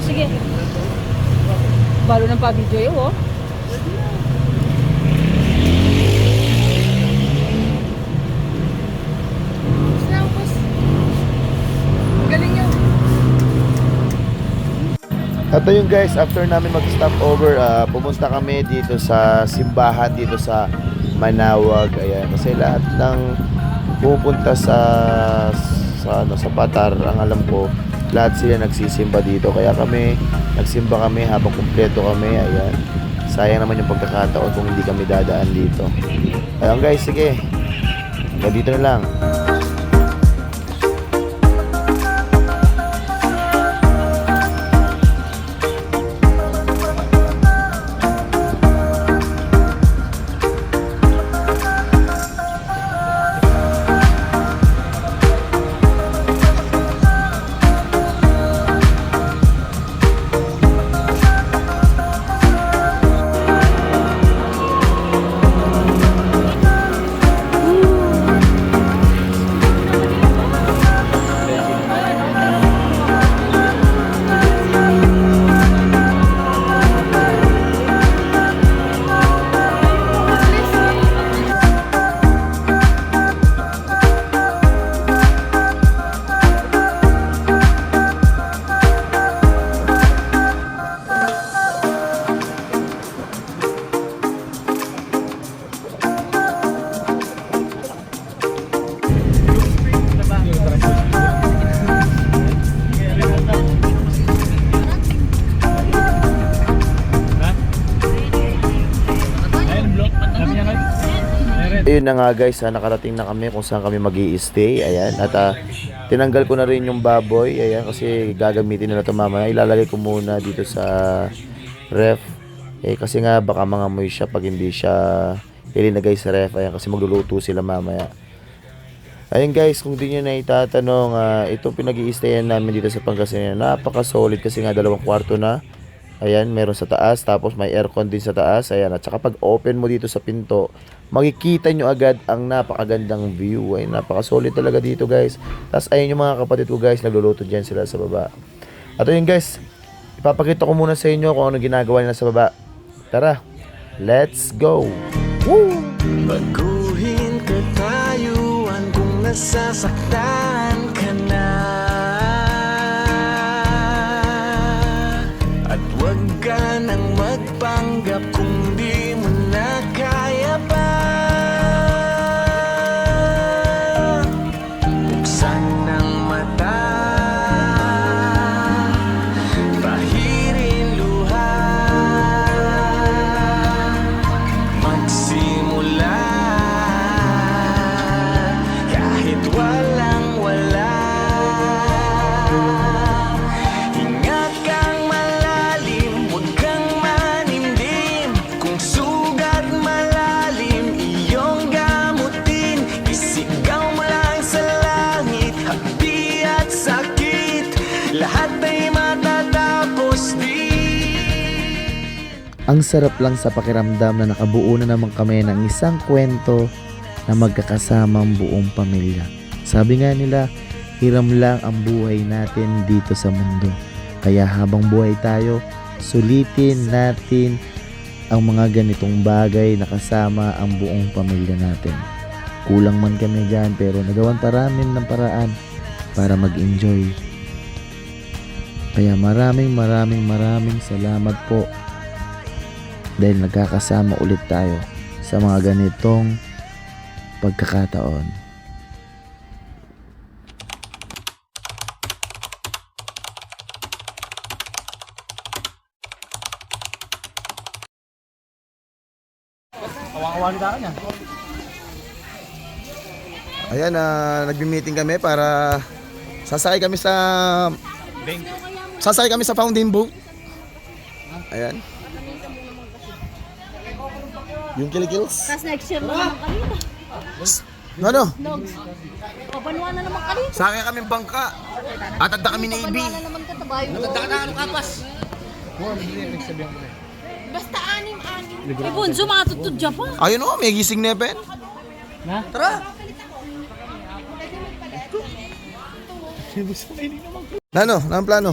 sige. Balo ng pa-video yun, oh. At yun guys, after namin mag-stop over, pumunta kami dito sa simbahan dito sa Manawag. Ayan, kasi lahat ng pupunta sa Batar, ang alam ko, lahat sila nagsisimba dito. Kaya kami, nagsimba kami habang kumpleto kami. Ayan, sayang naman yung pagkakataon kung hindi kami dadaan dito. Ayan guys, sige, dito na lang. Ayun na nga guys, nakarating na kami kung saan kami mag-i-stay. Ayan, at tinanggal ko na rin yung baboy. Ayan, kasi gagamitin nila ito mamaya. Ilalagay ko muna dito sa ref. Kasi nga baka mangamoy siya pag hindi siya ilinagay sa ref. Ayan, kasi magluluto sila mamaya. Ayun guys, kung di nyo na itatanong, itong pinag-i-stayan namin dito sa Pangasinan, napaka-solid kasi nga 2 kwarto na. Ayan, meron sa taas, tapos may aircon din sa taas. Ayan, at saka pag open mo dito sa pinto, makikita nyo agad ang napakagandang view. Ay, napaka-solid talaga dito guys. Tapos ayun yung mga kapatid ko guys, nagluluto dyan sila sa baba. At ayun guys, ipapakita ko muna sa inyo kung ano ginagawa nila sa baba. Tara, let's go! Woo! Baguhin katayuan kung nasasaktan ka na, at huwag ka nang magpanggap kung di mo na kaya pa. Buksan ng mata, pahirin luha, magsimula kahit walang wala. Hinga kang malalim, huwag kang manindim. Kung sugat malalim, iyong gamutin. Isigaw mo lang sa langit, hapdi at sakit, lahat ay matatapos din. Ang sarap lang sa pakiramdam na nakabuo na naman kami ng isang kwento na magkakasamang buong pamilya. Sabi nga nila, hiram lang ang buhay natin dito sa mundo. Kaya habang buhay tayo, sulitin natin ang mga ganitong bagay na kasama ang buong pamilya natin. Kulang man kami dyan, pero nagawan pa namin ng paraan para mag-enjoy. Kaya maraming salamat po dahil nagkakasama ulit tayo sa mga ganitong pagkakataon. Ayan, nagbi-meeting kami para sasakay kami sa fountain boat. Ayan. Yung kilikils. Tapos next year na naman kanina. Ano? Logs. Pabanuan na naman kanina. Sakay kami bangka. Atad na kami Navy. Pabanuan na naman katabayo. Natanda na anong kapas. Basta anim-anim. Ibon, sumatutod dyan pa. Ayun o, may gising na pen. Tara! Ano? Anong plano?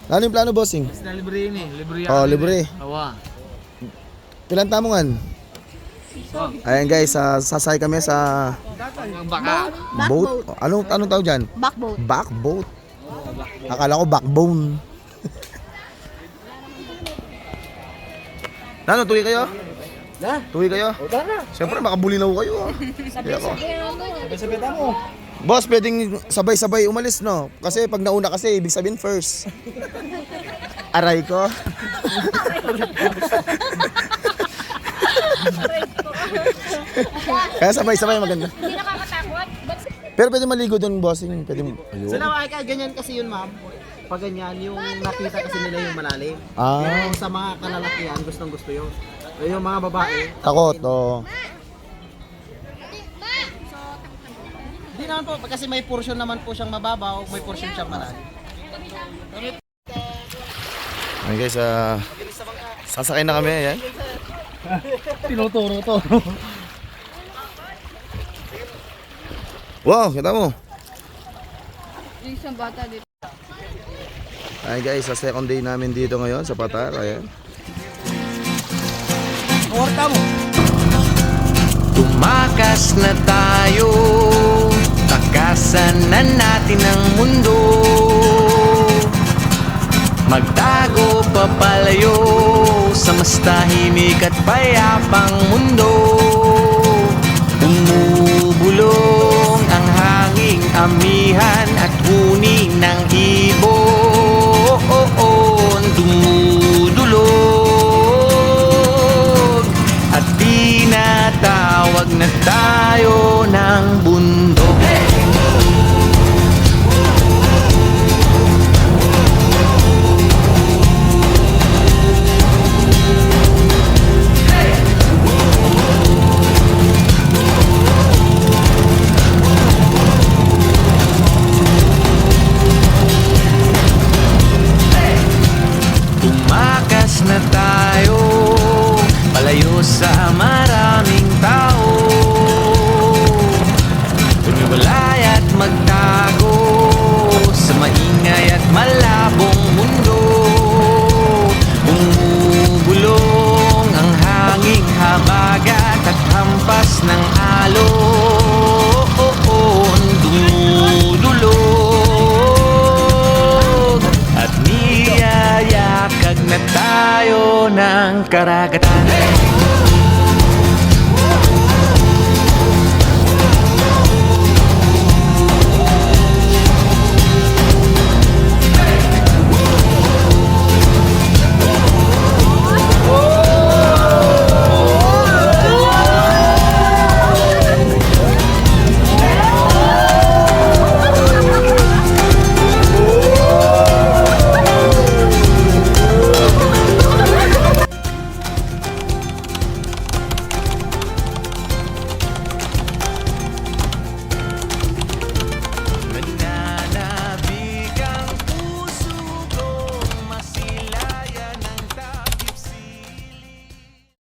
Ano yung plano, bossing? Na libre yun eh. Libre yan. Oh, libre. Awa. Ilan tamongan? Ayan guys, sasay kami sa Baka. boat. Anong tawag dyan? Backboat. Backboat. Akala ko backbone. Nano, tuwi kayo? Tuwi kayo? Siyempre, makabulinaw kayo. Sabi mo. Boss, pwedeng sabay-sabay umalis, no? Kasi pag nauna kasi, ibig sabihin first. Aray ko. Kaya sabay-sabay maganda. Hindi nakakatakot. Pero pwede maligo doon, bossing. Pwede mo. Sa Ayun. Laway ka, ganyan kasi yun, ma'am. Pag ganyan, yung nakita kasi nila yung malalim. Ah, Pero sa mga kalalakihan, gustong gusto yun. Yung mga babae, takot, oh. hindi naman po, kasi may portion naman po siyang mababaw, may portion siyang malalim. Ayun guys, sasakay na kami, ayan. Tinuturo to. Wow, kita mo. Yung isang bata dito. Ayun guys, sa second day namin dito ngayon sa Patar, ayan. Tumakas na tayo, takasan na natin ang mundo. Magtago papalayo sa mas tahimik at payapang mundo. Umubulong ang hanging amihan at huni ng ibon. Dumudulog at tinatawag na tayo ng bundok. Tumakas na tayo, palayo sa maraming tao. Tumiwalay at magtago sa maingay at malabong mundo. Bumubulong ang hanging habagat at hampas ng alon. Dumudulog at niyayakag na tayo ng karagatan.